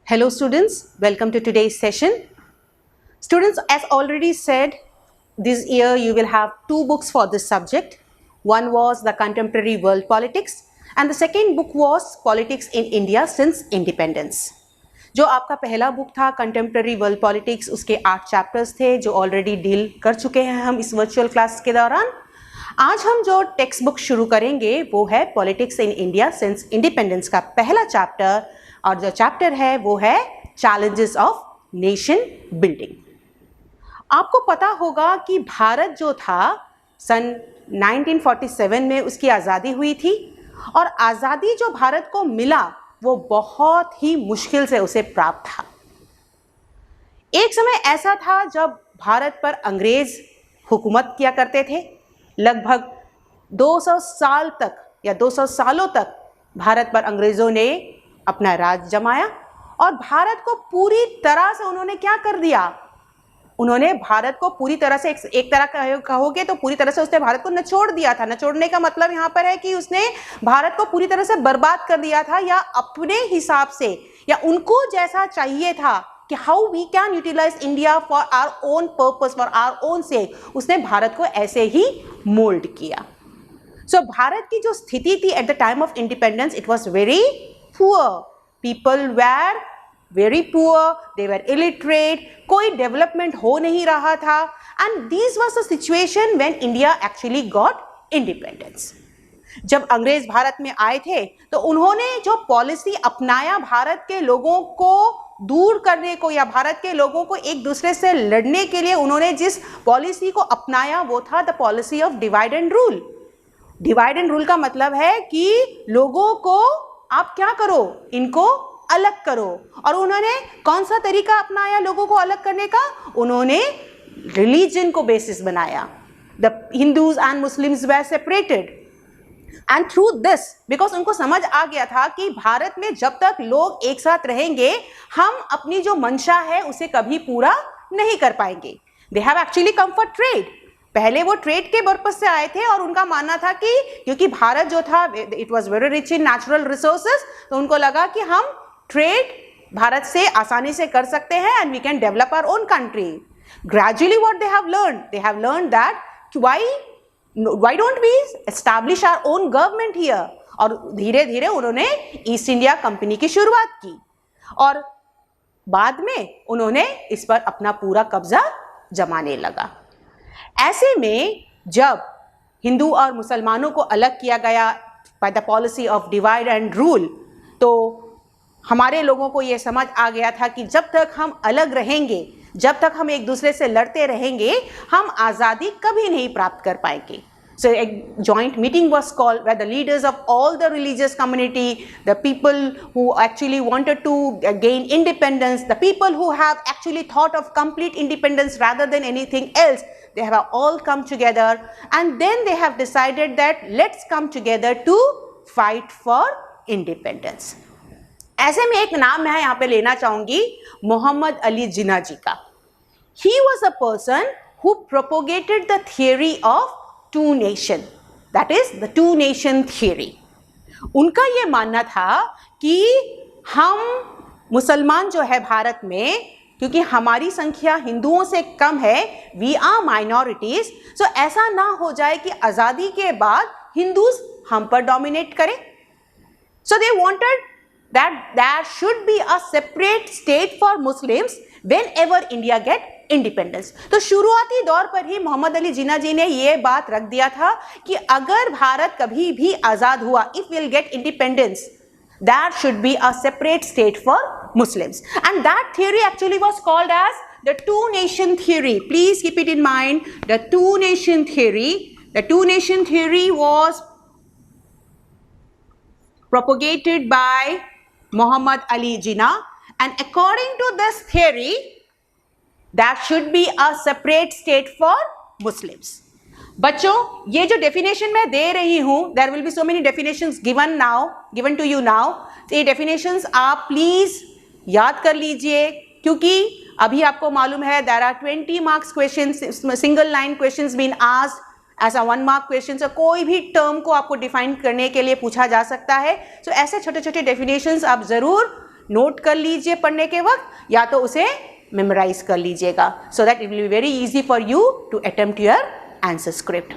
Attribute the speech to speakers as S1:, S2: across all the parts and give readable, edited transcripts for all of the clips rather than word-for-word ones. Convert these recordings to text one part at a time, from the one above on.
S1: Hello students, welcome to today's session. Students, as already said, this year you will have two books for this subject. One was the Contemporary World Politics and the second book was Politics in India Since Independence. जो आपका पहला book था contemporary world politics, उसके 8 chapters थे जो already deal कर चुके हैं हम इस वर्चुअल क्लास के दौरान. आज हम जो टेक्स्ट बुक शुरू करेंगे वो है politics in India since independence का पहला चैप्टर, और जो चैप्टर है वो है चैलेंजेस ऑफ नेशन बिल्डिंग. आपको पता होगा कि भारत जो था सन 1947 में उसकी आज़ादी हुई थी, और आज़ादी जो भारत को मिला वो बहुत ही मुश्किल से उसे प्राप्त था. एक समय ऐसा था जब भारत पर अंग्रेज हुकूमत किया करते थे. लगभग 200 साल तक या 200 सालों तक भारत पर अंग्रेज़ों ने अपना राज जमाया, और भारत को पूरी तरह से उन्होंने क्या कर दिया, उन्होंने भारत को पूरी तरह से एक तरह कहोगे तो पूरी तरह से उसने भारत को निचोड़ दिया था. निचोड़ने का मतलब यहाँ पर है कि उसने भारत को पूरी तरह से बर्बाद कर दिया था, या अपने हिसाब से या उनको जैसा चाहिए था कि how we can utilize India for our own purpose, for our own sake, उसने भारत को ऐसे ही मोल्ड किया. सो भारत की जो स्थिति थी eight the time of independence, it was very poor. People were very poor, they were illiterate, कोई डेवलपमेंट हो नहीं रहा था, and this was the situation when India actually got independence. जब अंग्रेज भारत में आए थे तो उन्होंने जो पॉलिसी अपनाया भारत के लोगों को दूर करने को, या भारत के लोगों को एक दूसरे से लड़ने के लिए उन्होंने जिस पॉलिसी को अपनाया वो था the policy of divide and rule. Divide and rule का मतलब है कि लोगों को आप क्या करो, इनको अलग करो. और उन्होंने कौन सा तरीका अपनाया लोगों को अलग करने का, उन्होंने रिलीजन को बेसिस बनाया. The Hindus and Muslims were separated, and through this, because उनको समझ आ गया था कि भारत में जब तक लोग एक साथ रहेंगे हम अपनी जो मंशा है उसे कभी पूरा नहीं कर पाएंगे. They have actually come for trade. पहले वो ट्रेड के पर्पस से आए थे, और उनका मानना था कि क्योंकि भारत जो था it was very rich in natural resources, तो उनको लगा कि हम ट्रेड भारत से आसानी से कर सकते हैं and we can develop our own country. Gradually what they have learn that why don't we establish our own government here. और धीरे धीरे उन्होंने ईस्ट इंडिया कंपनी की शुरुआत की, और बाद में उन्होंने इस पर अपना पूरा कब्जा जमाने लगा. ऐसे में जब हिंदू और मुसलमानों को अलग किया गया by the policy of divide and rule, तो हमारे लोगों को ये समझ आ गया था कि जब तक हम अलग रहेंगे, जब तक हम एक दूसरे से लड़ते रहेंगे, हम आज़ादी कभी नहीं प्राप्त कर पाएंगे. So a joint meeting was called where the leaders of all the religious community, the people who actually wanted to gain independence, the people who have actually thought of complete independence rather than anything else, they have all come together, and then they have decided that let's come together to fight for independence. ऐसे में एक नाम मैं यहाँ पे लेना चाहूँगी, मोहम्मद अली जिन्ना जी का. He was a person who propagated the theory of two nation, that is the two nation theory. उनका ये मानना था कि हम मुसलमान जो है भारत में, क्योंकि हमारी संख्या हिंदुओं से कम है, वी आर माइनॉरिटीज, सो ऐसा ना हो जाए कि आज़ादी के बाद हिंदूज हम पर डोमिनेट करें. So they wanted that there should be a separate state for Muslims whenever India get independence. तो शुरुआती दौर पर ही मोहम्मद अली जिन्ना जी ने ये बात रख दिया था कि अगर भारत कभी भी आज़ाद हुआ, if we'll get independence, there should be a separate state for Muslims. And that theory actually was called as the two nation theory. Please keep it in mind, the two nation theory. The two nation theory was propagated by Muhammad Ali Jinnah, and according to this theory there should be a separate state for Muslims. बच्चों, ये जो definition मैं दे रही हूँ, there will be so many definitions given to you now. ये definitions आप please याद कर लीजिए, क्योंकि अभी आपको मालूम है there are 20 marks questions, single line questions being asked ऐसा 1 मार्क क्वेश्चन से कोई भी टर्म को आपको डिफाइन करने के लिए पूछा जा सकता है. सो ऐसे छोटे छोटे डेफिनेशंस आप ज़रूर नोट कर लीजिए पढ़ने के वक्त, या तो उसे मेमोराइज कर लीजिएगा, so that it will be very easy for you to attempt your answer script.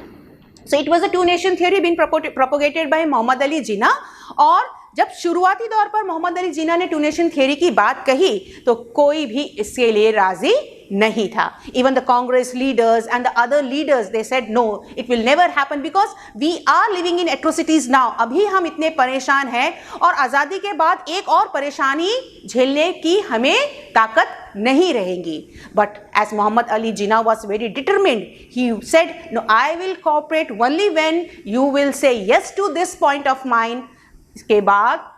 S1: So it was a two nation theory being propagated by Mohammad Ali Jinnah. और जब शुरुआती दौर पर मोहम्मद अली जिन्ना ने टू नेशन थियोरी की बात कही तो कोई भी इसके लिए राजी नहीं था. Even the Congress leaders and the other leaders they said no, it will never happen because we are living in atrocities now. अभी हम इतने परेशान हैं और आज़ादी के बाद एक और परेशानी झेलने की हमें ताकत नहीं रहेगी. But as Mohammad Ali Jinnah was very determined, he said no, I will cooperate only when you will say yes to this point of mind. इसके बाद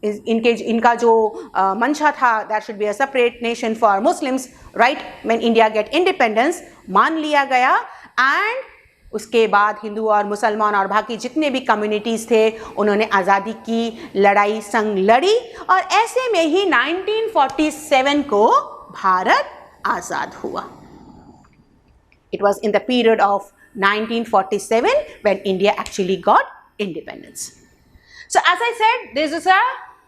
S1: इनका जो मंशा था, that should be a separate nation for Muslims right when India get independence, मान लिया गया. And उसके बाद हिंदू और मुसलमान और बाकी जितने भी कम्युनिटीज़ थे उन्होंने आज़ादी की लड़ाई संग लड़ी, और ऐसे में ही 1947 को भारत आज़ाद हुआ. It was in the period of 1947 when India actually got independence. So as I said, this is a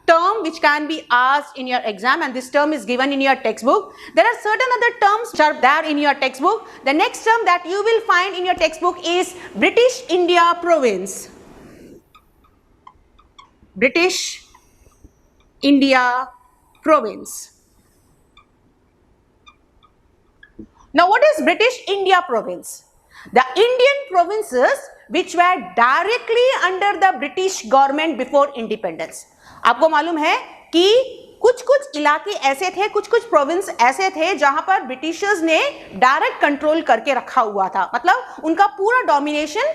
S1: term which can be asked in your exam, and this term is given in your textbook. There are certain other terms which are there in your textbook. The next term that you will find in your textbook is British India Province. British India Province. Now what is British India Province? The Indian provinces which were directly under the British government before independence. आपको मालूम है कि कुछ कुछ इलाके ऐसे थे, कुछ कुछ प्रोविंस ऐसे थे जहां पर ब्रिटिशर्स ने डायरेक्ट कंट्रोल करके रखा हुआ था. मतलब उनका पूरा डोमिनेशन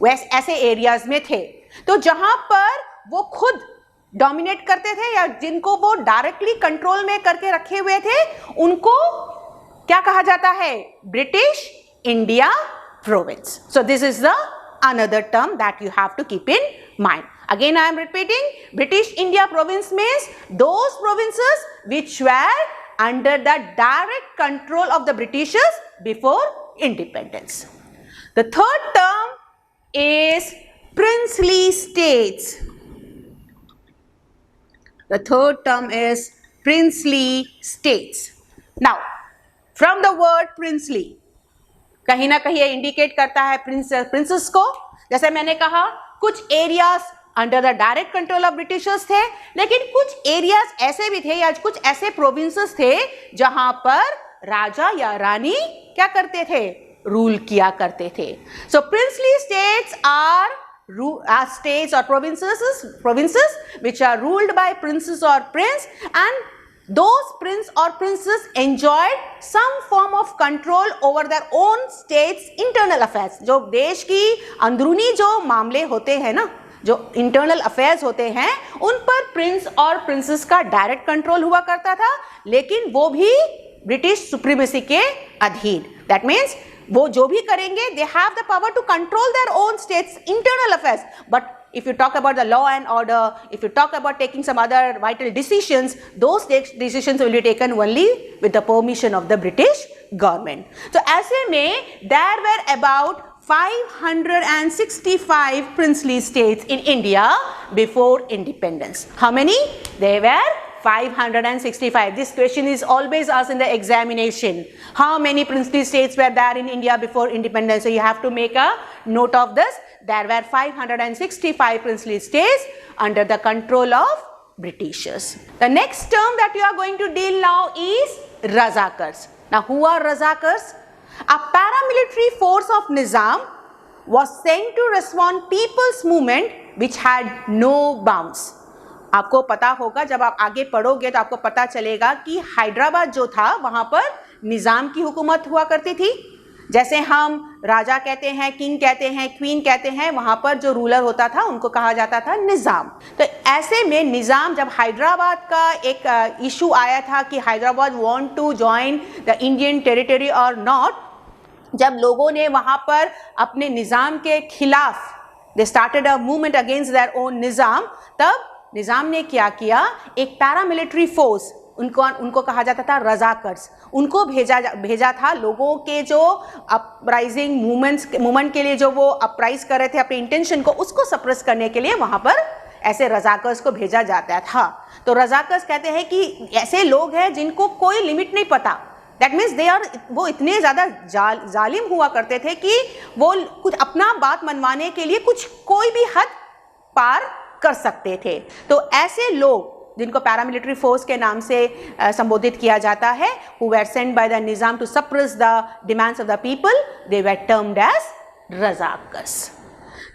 S1: ऐसे एरियाज में थे. तो जहां पर वो खुद डोमिनेट करते थे या जिनको वो डायरेक्टली कंट्रोल में करके रखे हुए थे, उनको क्या कहा जाता है? British India province. So this is the another term that you have to keep in mind. Again I am repeating, British India Province means those provinces which were under the direct control of the Britishers before independence. The third term is princely states. The third term is princely states. Now from the word princely, कहीं ना कहीं indicate करता है princess को. जैसे मैंने कहा, कुछ areas under the direct control of Britishers थे, लेकिन कुछ एरियाज ऐसे भी थे या कुछ ऐसे प्रोविंसेस थे जहां पर राजा या रानी क्या करते थे? रूल किया करते थे. So princely states are states or provinces which are ruled by princes or prince, and those prince or princess enjoyed some form of control over their own state's internal affairs. जो देश की अंदरूनी जो मामले होते हैं ना, जो इंटरनल अफेयर्स होते हैं, उन पर प्रिंस और प्रिंसेस का डायरेक्ट कंट्रोल हुआ करता था, लेकिन वो भी ब्रिटिश सुप्रीमेसी के अधीन. दैट मीन्स वो जो भी करेंगे, they have the power to control their own state's internal affairs. But if you talk about the law and order, if you talk about taking some other vital decisions, those decisions will be taken only with the permission of the British government. So ऐसे में there were about 565 princely states in India before independence. How many? There were 565. This question is always asked in the examination. How many princely states were there in India before independence? So you have to make a note of this. There were 565 princely states under the control of Britishers. The next term that you are going to deal now is Razakars. Now who are Razakars? A paramilitary force of Nizam was sent to respond people's movement which had no bounds. आपको पता होगा, जब आप आगे पढ़ोगे तो आपको पता चलेगा कि हैदराबाद जो था वहाँ पर निज़ाम की हुकूमत हुआ करती थी. जैसे हम राजा कहते हैं, किंग कहते हैं, क्वीन कहते हैं, वहाँ पर जो रूलर होता था उनको कहा जाता था निज़ाम. तो ऐसे में निज़ाम, जब हैदराबाद का एक इशू आया था कि Hyderabad want to join the Indian territory और नॉट, जब लोगों ने वहाँ पर अपने निज़ाम के खिलाफ, they started a movement against their own Nizam, तब निज़ाम ने क्या किया, एक पैरामिलिट्री फोर्स, उनको कहा जाता था रजाकर्स, उनको भेजा था लोगों के जो अपराइजिंग मूवमेंट के लिए, जो वो अपराइज कर रहे थे अपने इंटेंशन को, उसको सप्रेस करने के लिए वहाँ पर ऐसे रजाकर्स को भेजा जाता था। तो रजाकर्स कहते हैं कि ऐसे लोग हैं जिनको कोई लिमिट नहीं पता, दैट मीन्स दे आर, वो इतने ज़्यादा जालिम हुआ करते थे कि वो कुछ अपना बात मनवाने के लिए कुछ कोई भी हद पार कर सकते थे। तो ऐसे लोग जिनको पैरामिलिट्री फोर्स के नाम से संबोधित किया जाता है, who were sent by the Nizam to suppress the demands of the people, they were termed as Razakars.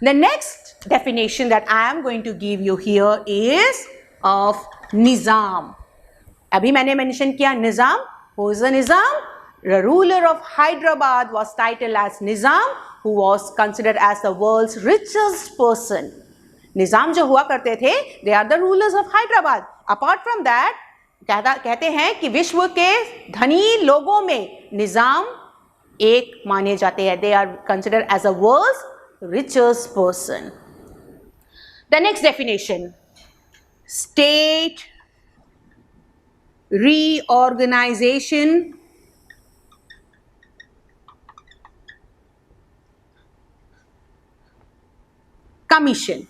S1: The next definition that I am going to give you here is of Nizam. अभी मैंने mention किया निज़ाम. Who is the Nizam? The ruler of Hyderabad was titled as Nizam, who was considered as the world's richest person. निज़ाम जो हुआ करते थे, they are the rulers of Hyderabad. Apart from that कहते हैं कि विश्व के धनी लोगों में निज़ाम एक माने जाते हैं. They are considered as a world's richest person. The next definition, state reorganization commission.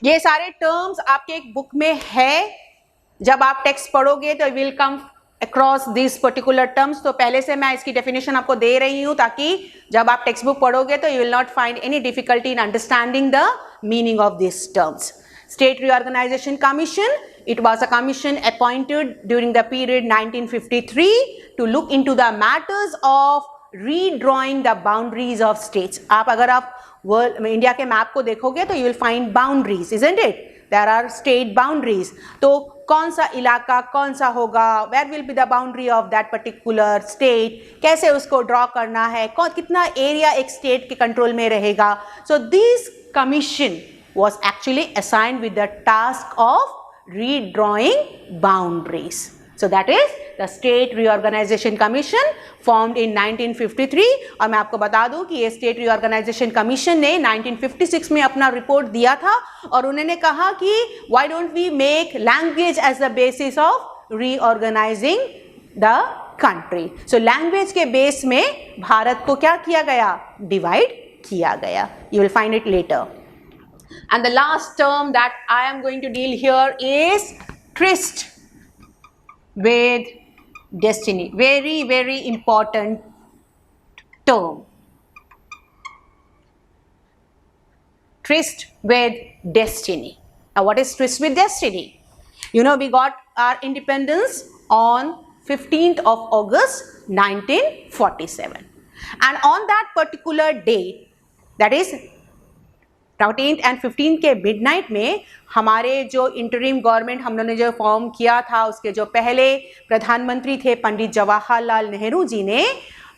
S1: ये सारे टर्म्स आपके एक बुक में है. जब आप टेक्स्ट पढ़ोगे तो will come across this particular terms. तो पहले से मैं इसकी डेफिनेशन आपको दे रही हूं ताकि जब आप टेक्स्ट बुक पढ़ोगे तो you will not find any difficulty in understanding the meaning of this terms. State Reorganization Commission, it was a commission appointed during the period 1953 to look into the matters of redrawing the boundaries of states. आप अगर आप world India के map को देखोगे तो you will find boundaries, isn't it? There are state boundaries. तो कौन सा इलाका कौन सा होगा, where will be the boundary of that particular state, कैसे उसको ड्रॉ करना है, कितना एरिया एक स्टेट के कंट्रोल में रहेगा. So this commission was actually assigned with the task of redrawing boundaries. So that is the State Reorganization Commission formed in 1953. और मैं आपको बता दूं कि ये State Reorganization Commission ने 1956 में अपना रिपोर्ट दिया था और उन्होंने कहा कि why don't we make language as the basis of reorganizing the country. So language के बेस में भारत को क्या किया गया, डिवाइड किया गया. You will find it later. And the last term that I am going to deal here is tryst with destiny. Very, very important term. Tryst with destiny. Now, what is tryst with destiny? You know, we got our independence on 15th of August 1947. And on that particular date, that is 14th and 15th के midnight में हमारे जो interim government हम लोगों ने जो form किया था उसके जो पहले प्रधानमंत्री थे पंडित जवाहरलाल नेहरू जी ने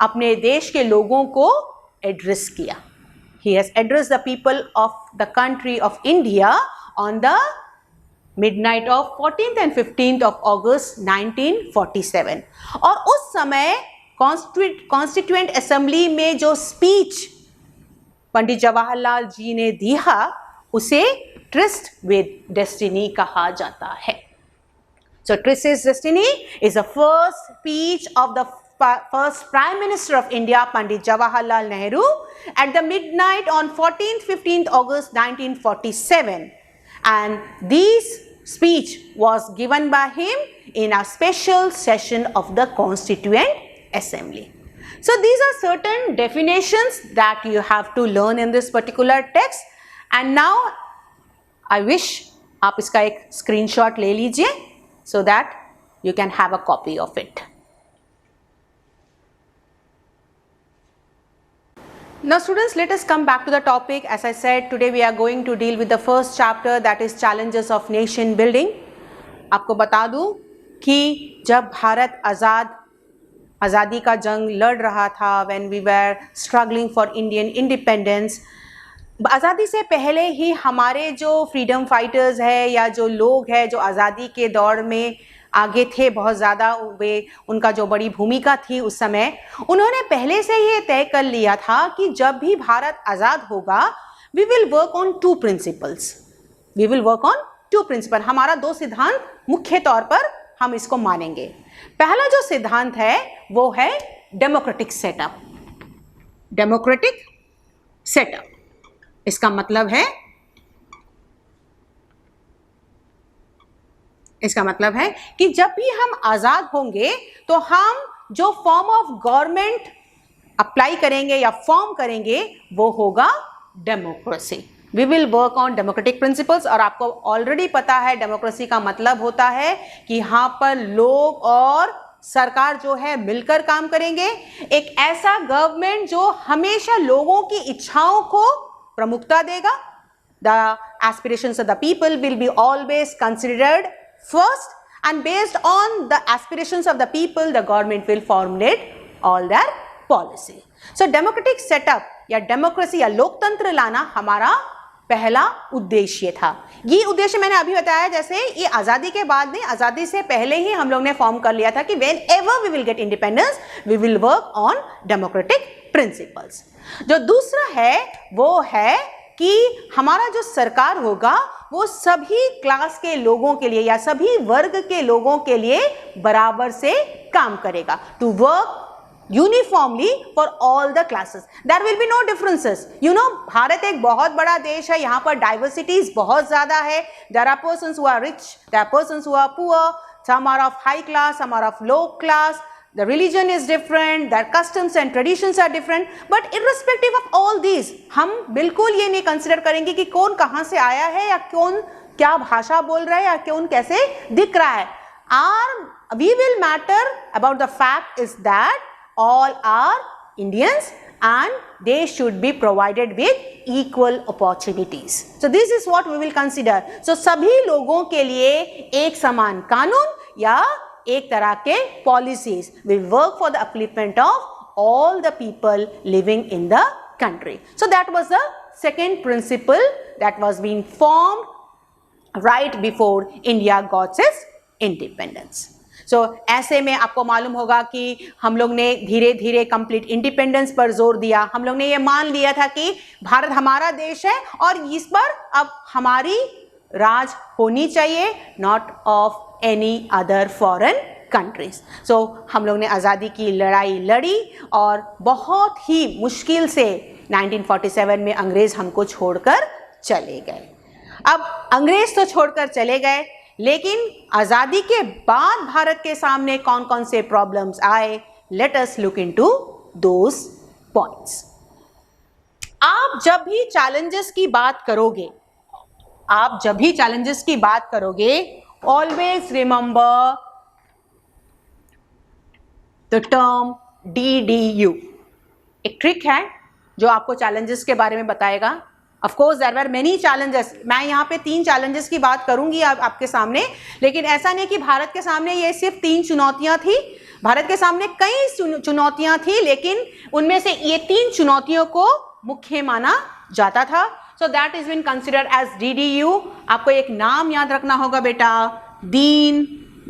S1: अपने देश के लोगों को एड्रेस किया. He has addressed the people of the country of India on the midnight of 14th and 15th of August 1947. और उस समय कॉन्स्टिट्यूएंट असेंबली में जो स्पीच पंडित जवाहरलाल जी ने दिया उसे ट्रिस्ट विद डेस्टिनी कहा जाता है. So tryst with destiny is the first speech of the first Prime Minister of India, Pandit Jawaharlal Nehru, at the midnight on 14th-15th August 1947. And this speech was given by him in a special session of the Constituent Assembly. So these are certain definitions that you have to learn in this particular text. And now I wish आप इसका एक screenshot ले लीजिए so that you can have a copy of it. Now students, let us come back to the topic. As I said, today we are going to deal with the first chapter, that is challenges of nation building. आपको बता दूं कि जब भारत आज़ादी का जंग लड़ रहा था, when we were struggling for Indian independence, आज़ादी से पहले ही हमारे जो फ्रीडम फाइटर्स है या जो लोग हैं जो आज़ादी के दौर में आगे थे बहुत ज़्यादा, वे उनका जो बड़ी भूमिका थी उस समय, उन्होंने पहले से ये तय कर लिया था कि जब भी भारत आज़ाद होगा we will work on two principles. We will work on two principle. हमारा दो सिद्धांत मुख्य तौर पर हम इसको मानेंगे. पहला जो सिद्धांत है वो है डेमोक्रेटिक सेटअप. Democratic setup. इसका मतलब है कि जब भी हम आजाद होंगे तो हम जो फॉर्म ऑफ गवर्नमेंट अप्लाई करेंगे या फॉर्म करेंगे वो होगा democracy. We will work on democratic principles. और आपको ऑलरेडी पता है डेमोक्रेसी का मतलब होता है कि यहाँ पर लोग और सरकार जो है मिलकर काम करेंगे। एक ऐसा गवर्नमेंट जो हमेशा लोगों की इच्छाओं को प्रमुखता देगा। The aspirations of the people will be always considered first, and based on the aspirations of the people, the government will formulate all their policy. So democratic setup या डेमोक्रेसी या लोकतंत्र लाना हमारा पहला उद्देश्य था। ये उद्देश्य मैंने अभी बताया, जैसे ये आजादी के बाद नहीं, आजादी से पहले ही हम लोग ने फॉर्म कर लिया था कि whenever we will get independence, we will work on democratic principles. जो दूसरा है वो है कि हमारा जो सरकार होगा वो सभी क्लास के लोगों के लिए या सभी वर्ग के लोगों के लिए बराबर से काम करेगा। To work uniformly for all the classes, there will be no differences. You know, भारत एक बहुत बड़ा देश है, यहाँ पर डाइवर्सिटीज बहुत ज्यादा है। There are persons who are rich, there are persons who are poor, some are of high class, some are of low class, the religion is different, their customs and traditions are different, but irrespective of all these, हम बिल्कुल ये नहीं consider करेंगे कि कौन कहाँ से आया है या कौन क्या भाषा बोल रहा है या कौन कैसे दिख रहा है। We will matter about the fact is that all are Indians and they should be provided with equal opportunities. So this is what we will consider. So सभी लोगों के लिए एक समान कानून या एक तरह के policies will work for the upliftment of all the people living in the country. So that was the second principle that was being formed right before India got its independence. So ऐसे में आपको मालूम होगा कि हम लोग ने धीरे धीरे कंप्लीट इंडिपेंडेंस पर जोर दिया। हम लोग ने ये मान लिया था कि भारत हमारा देश है और इस पर अब हमारी राज होनी चाहिए, not of any other foreign countries. So हम लोग ने आज़ादी की लड़ाई लड़ी और बहुत ही मुश्किल से 1947 में अंग्रेज हमको छोड़कर चले गए। अब अंग्रेज तो छोड़कर चले गए, लेकिन आज़ादी के बाद भारत के सामने कौन कौन से प्रॉब्लम्स आए, let us look into those points. आप जब भी चैलेंजेस की बात करोगे, always remember the term DDU। एक ट्रिक है जो आपको चैलेंजेस के बारे में बताएगा। Of course there were many challenges, मैं यहाँ पे 3 चैलेंजेस की बात करूंगी आपके सामने, लेकिन ऐसा नहीं कि भारत के सामने ये सिर्फ 3 चुनौतियां थी। भारत के सामने कई चुनौतियां थी, लेकिन उनमें से ये 3 चुनौतियों को मुख्य माना जाता था। So that is been considered as DDU। आपको एक नाम याद रखना होगा बेटा, दीन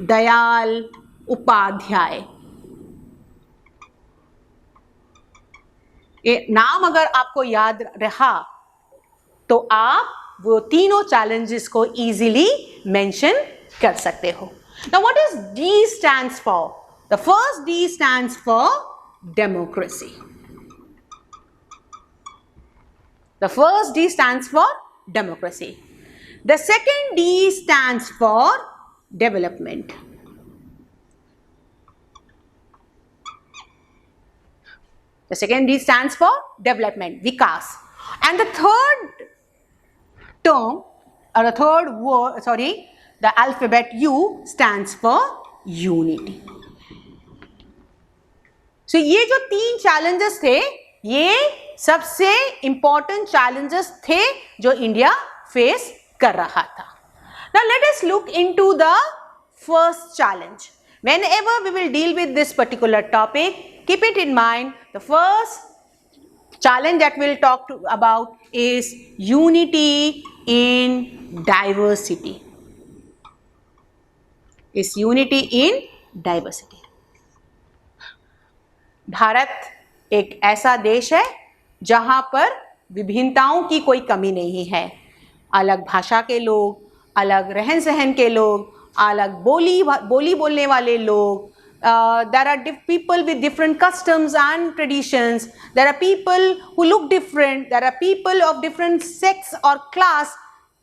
S1: दयाल उपाध्याय। ये नाम अगर आपको याद रहा तो आप वो तीनों चैलेंजेस को इजीली मेंशन कर सकते हो। Now what does D stands for? The first D stands for democracy. The first D stands for democracy. The second D stands for development. The second D stands for development, vikas. And the third term, or the third word, the alphabet U stands for unity. So ये जो 3 challenges थे, ये सबसे important challenges थे जो India face कर रहा था। Now let us look into the first challenge. Whenever we will deal with this particular topic, keep it in mind, the first challenge that we'll talk about is unity in diversity. Is unity in diversity. Bharat एक ऐसा देश है जहां पर विभिन्नताओं की कोई कमी नहीं है। अलग भाषा के लोग, अलग रहन सहन के लोग, अलग बोली बोलने वाले लोग, there are people with different customs and traditions. There are people who look different. There are people of different sex or class.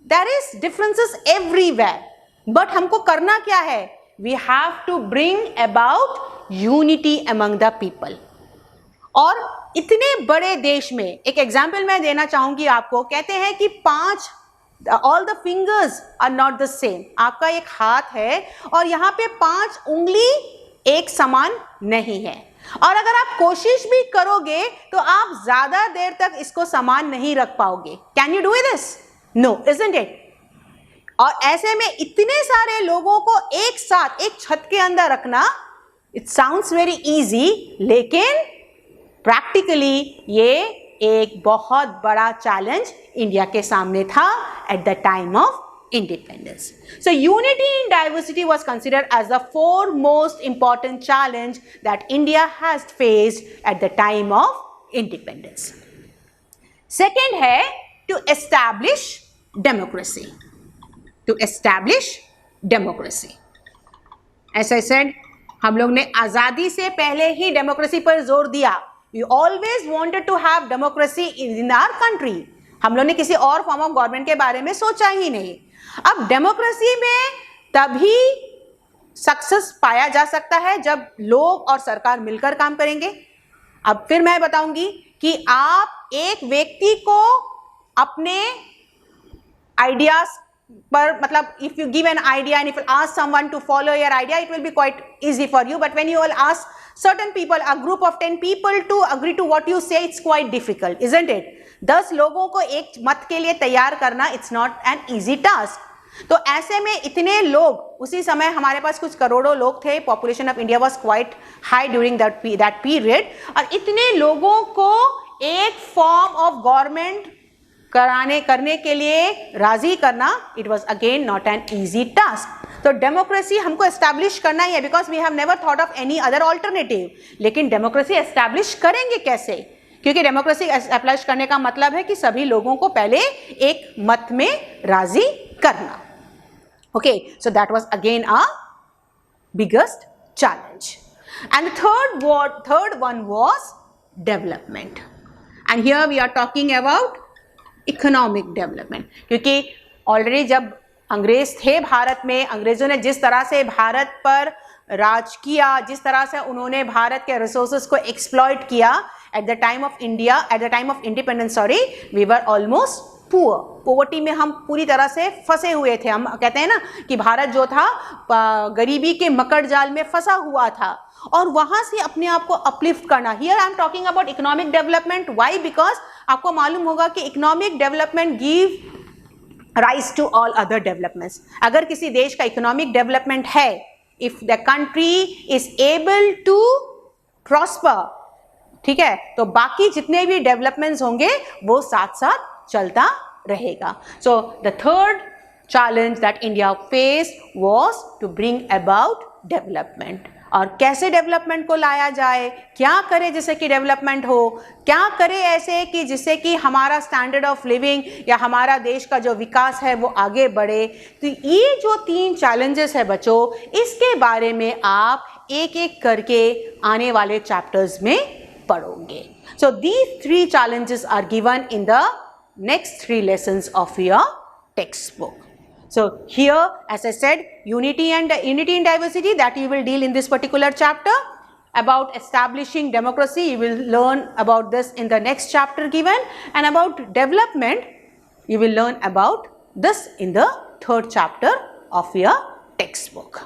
S1: There is differences everywhere. But हमको करना क्या है? We have to bring about unity among the people. और इतने बड़े देश में एक एग्जाम्पल मैं देना चाहूंगी आपको. कहते हैं कि all the fingers are not the same. आपका एक हाथ है और यहाँ पे 5 उंगली एक समान नहीं है, और अगर आप कोशिश भी करोगे तो आप ज्यादा देर तक इसको समान नहीं रख पाओगे. Can you do this? No, isn't it? और ऐसे में इतने सारे लोगों को एक साथ एक छत के अंदर रखना, इट साउंड्स वेरी इजी, लेकिन प्रैक्टिकली ये एक बहुत बड़ा चैलेंज इंडिया के सामने था eight the time of independence. So unity in diversity was considered as the foremost important challenge that India has faced at the time of independence. Second है to establish democracy. To establish democracy. As I said, हम लोग ने आजादी से पहले ही democracy पर जोर दिया. We always wanted to have democracy in our country. हम लोग ने किसी और फॉर्म ऑफ गवर्नमेंट के बारे में सोचा ही नहीं. अब डेमोक्रेसी में तभी सक्सेस पाया जा सकता है जब लोग और सरकार मिलकर काम करेंगे. अब फिर मैं बताऊंगी कि आप एक व्यक्ति को अपने आइडियाज पर, मतलब if you give an idea and if you ask someone to follow your idea, it will be quite easy for you, but when you will ask certain people, a group of 10 people to agree to what you say, it's quite difficult, isn't it? 10 लोगों को एक मत के लिए तैयार करना, it's not an easy task. तो ऐसे में इतने लोग, उसी समय हमारे पास कुछ करोड़ों लोग थे, population of India was quite high during that period, और इतने लोगों को एक फॉर्म ऑफ गवर्नमेंट करने के लिए राजी करना, it was again not an easy task. तो डेमोक्रेसी हमको एस्टैब्लिश करना ही है, because we have never thought of any other alternative. लेकिन डेमोक्रेसी एस्टैब्लिश करेंगे कैसे? क्योंकि डेमोक्रेसी एस्टैब्लिश करने का मतलब है कि सभी लोगों को पहले एक मत में राजी करना. Okay, so that was again a biggest challenge. And third one was development. And here we are talking about economic development. क्योंकि ऑलरेडी जब अंग्रेज थे भारत में, अंग्रेजों ने जिस तरह से भारत पर राज किया, जिस तरह से उन्होंने भारत के रिसोर्सेज को एक्सप्लॉइट किया, at the time of independence, we were almost poor. Poverty में हम पूरी तरह से फंसे हुए थे. हम कहते हैं ना कि भारत जो था गरीबी के मकड़ जाल में फंसा हुआ था, और वहां से अपने आप को अपलिफ्ट करना. Here I am talking about economic development. Why? Because आपको मालूम होगा कि economic development give rise to all other developments. अगर किसी देश का इकोनॉमिक डेवलपमेंट है, if the country is able to prosper, ठीक है, तो बाकी जितने भी डेवलपमेंट्स होंगे वो साथ साथ चलता रहेगा. So the third challenge that India faced was to bring about development. और कैसे डेवलपमेंट को लाया जाए, क्या करे जिससे कि डेवलपमेंट हो, क्या करे ऐसे कि जिससे कि हमारा स्टैंडर्ड ऑफ लिविंग या हमारा देश का जो विकास है वो आगे बढ़े. तो ये जो 3 चैलेंजेस है बच्चों, इसके बारे में आप एक एक करके आने वाले चैप्टर्स में पढ़ोगे. So these 3 challenges are given in the next 3 lessons of your textbook. So here, as I said, unity and diversity, that you will deal in this particular chapter. About establishing democracy, you will learn about this in the next chapter given, and about development, you will learn about this in the 3rd chapter of your textbook.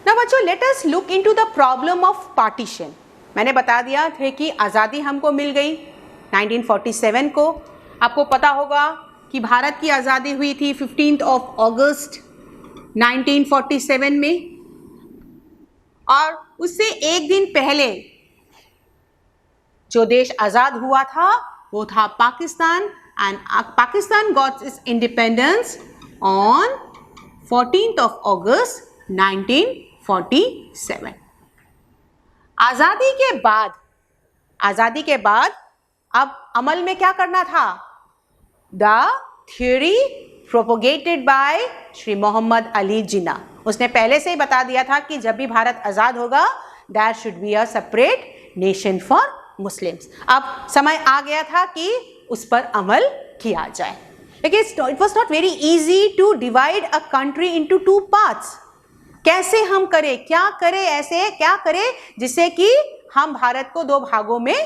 S1: Now बच्चों, let us look into the problem of partition. मैंने बता दिया थे कि आज़ादी हमको मिल गई 1947 को. आपको पता होगा कि भारत की आज़ादी हुई थी 15th of August 1947 में, और उससे एक दिन पहले जो देश आज़ाद हुआ था वो था Pakistan. And Pakistan got its independence on 14th of August 1947. आज़ादी के बाद अब अमल में क्या करना था? The theory propagated by Shri Mohammad Ali जिन्ना. उसने पहले से ही बता दिया था कि जब भी भारत आज़ाद होगा, there should be a separate nation for Muslims. अब समय आ गया था कि उस पर अमल किया जाए. It was not very easy to divide a country into two parts. कैसे हम करें, क्या करें, ऐसे क्या करें जिससे कि हम भारत को दो भागों में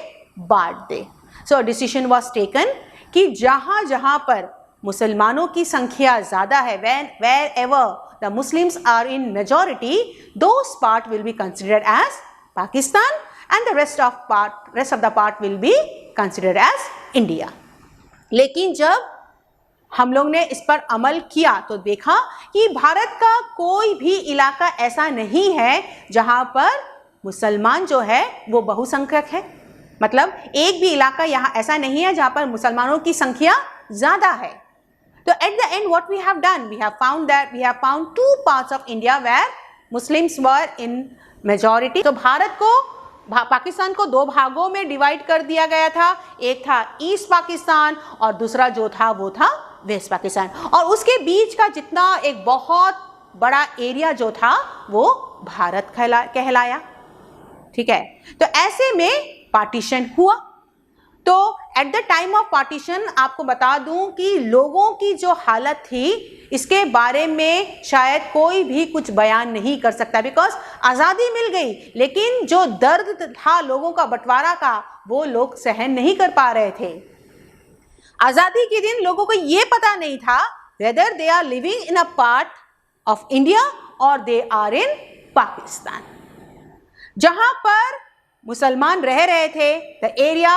S1: बांट दें. So a decision was taken कि जहाँ जहाँ पर मुसलमानों की संख्या ज़्यादा है, wherever the Muslims are in majority, those part will be considered as Pakistan and the rest of the part will be considered as India. लेकिन जब हम लोग ने इस पर अमल किया तो देखा कि भारत का कोई भी इलाका ऐसा नहीं है जहां पर मुसलमान जो है वो बहुसंख्यक है. मतलब एक भी इलाका यहाँ ऐसा नहीं है जहां पर मुसलमानों की संख्या ज़्यादा है. तो at the end what we have done, we have found two parts of India where Muslims were in majority. तो भारत को, पाकिस्तान को दो भागों में डिवाइड कर दिया गया था. एक था ईस्ट पाकिस्तान और दूसरा जो था वो था वेस्ट पाकिस्तान. और उसके बीच का जितना एक बहुत बड़ा एरिया जो था वो भारत कहलाया. ठीक है. तो ऐसे में पार्टीशन हुआ. तो at the time of partition आपको बता दूं कि लोगों की जो हालत थी इसके बारे में शायद कोई भी कुछ बयान नहीं कर सकता, बिकॉज आज़ादी मिल गई लेकिन जो दर्द था लोगों का बंटवारा का वो लोग सहन नहीं कर पा रहे थे. आज़ादी के दिन लोगों को ये पता नहीं था whether they are living in a part of India or they are in Pakistan. जहाँ पर मुसलमान रह रहे थे, द एरिया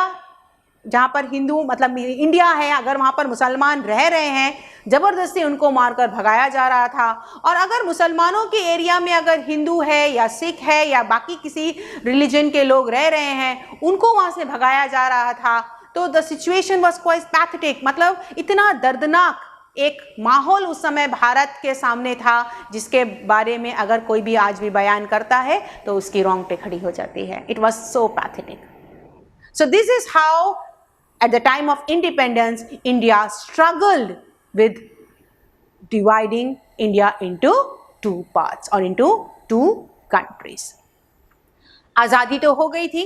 S1: जहाँ पर हिंदू मतलब इंडिया है, अगर वहाँ पर मुसलमान रह रहे हैं ज़बरदस्ती उनको मारकर भगाया जा रहा था. और अगर मुसलमानों के एरिया में अगर हिंदू है या सिख है या बाकी किसी रिलीजन के लोग रह रहे हैं उनको वहाँ से भगाया जा रहा था. तो the situation was quite pathetic. मतलब इतना दर्दनाक एक माहौल उस समय भारत के सामने था जिसके बारे में अगर कोई भी आज भी बयान करता है तो उसकी रोंगटे खड़ी हो जाती है. It was so pathetic. So this is how at the time of independence India struggled with dividing India into two parts or into two countries. आज़ादी तो हो गई थी,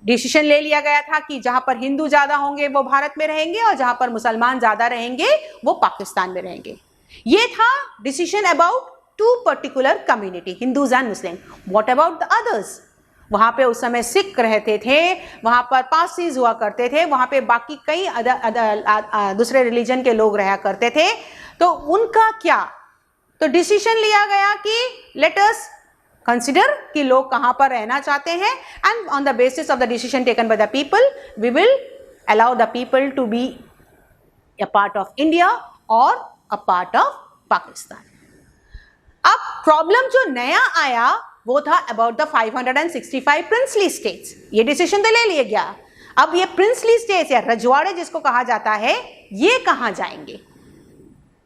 S1: डिसीजन ले लिया गया था कि जहां पर हिंदू ज़्यादा होंगे वो भारत में रहेंगे और जहां पर मुसलमान ज़्यादा रहेंगे वो पाकिस्तान में रहेंगे. ये था decision about two particular community, Hindus and Muslim. What about the others? वहाँ पे उस समय सिख रहते थे, वहाँ पर पारसीज हुआ करते थे, वहाँ पे बाकी कई दूसरे रिलीजन के लोग रहा करते थे. तो उनका क्या? तो डिसीजन लिया गया कि लेट अस कंसिडर कि लोग कहाँ पर रहना चाहते हैं and on the basis of the decision taken by the people we will allow the people to be a part of India और अ पार्ट ऑफ पाकिस्तान. अब प्रॉब्लम जो नया आया वो था अबाउट द 565 प्रिंसली स्टेट्स. ये डिसीजन तो ले लिया गया. अब ये प्रिंसली स्टेट्स या रजवाड़े जिसको कहा जाता है ये कहाँ जाएंगे?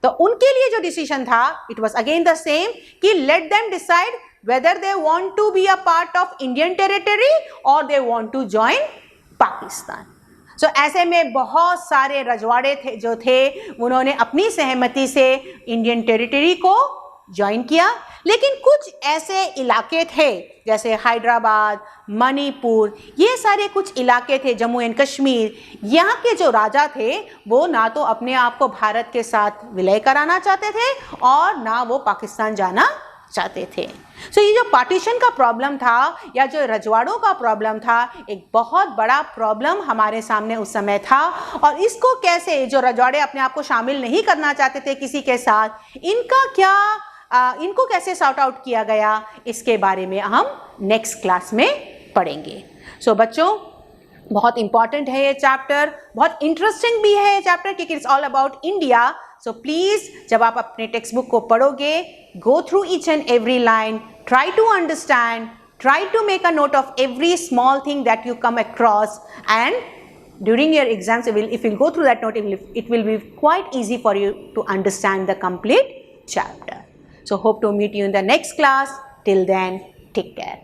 S1: तो उनके लिए जो डिसीजन था it was again the same कि let them decide whether they want to be a part of Indian territory और they want to join Pakistan. So ऐसे में बहुत सारे रजवाड़े थे जो थे उन्होंने अपनी सहमति से इंडियन टेरिटरी को ज्वाइन किया. लेकिन कुछ ऐसे इलाके थे जैसे हैदराबाद, मणिपुर, ये सारे कुछ इलाके थे, जम्मू एंड कश्मीर, यहाँ के जो राजा थे वो ना तो अपने आप को भारत के साथ विलय कराना चाहते थे और ना वो पाकिस्तान जाना चाहते थे. सो ये जो पार्टीशन का प्रॉब्लम था या जो रजवाड़ों का प्रॉब्लम था एक बहुत बड़ा प्रॉब्लम हमारे सामने उस समय था. और इसको कैसे, जो रजवाड़े अपने आप को शामिल नहीं करना चाहते थे किसी के साथ, इनका क्या इनको कैसे सॉर्ट आउट किया गया इसके बारे में हम नेक्स्ट क्लास में पढ़ेंगे. सो बच्चों बहुत इंपॉर्टेंट है ये चैप्टर, बहुत इंटरेस्टिंग भी है ये चैप्टर क्योंकि it's all about India. So please जब आप अपने टेक्स्ट बुक को पढ़ोगे go through each and every line, try to understand, try to make a note of every small thing that you come across, and during your exams if you go through that note it will be quite easy for you to understand the complete chapter. So hope to meet you in the next class. Till then, take care.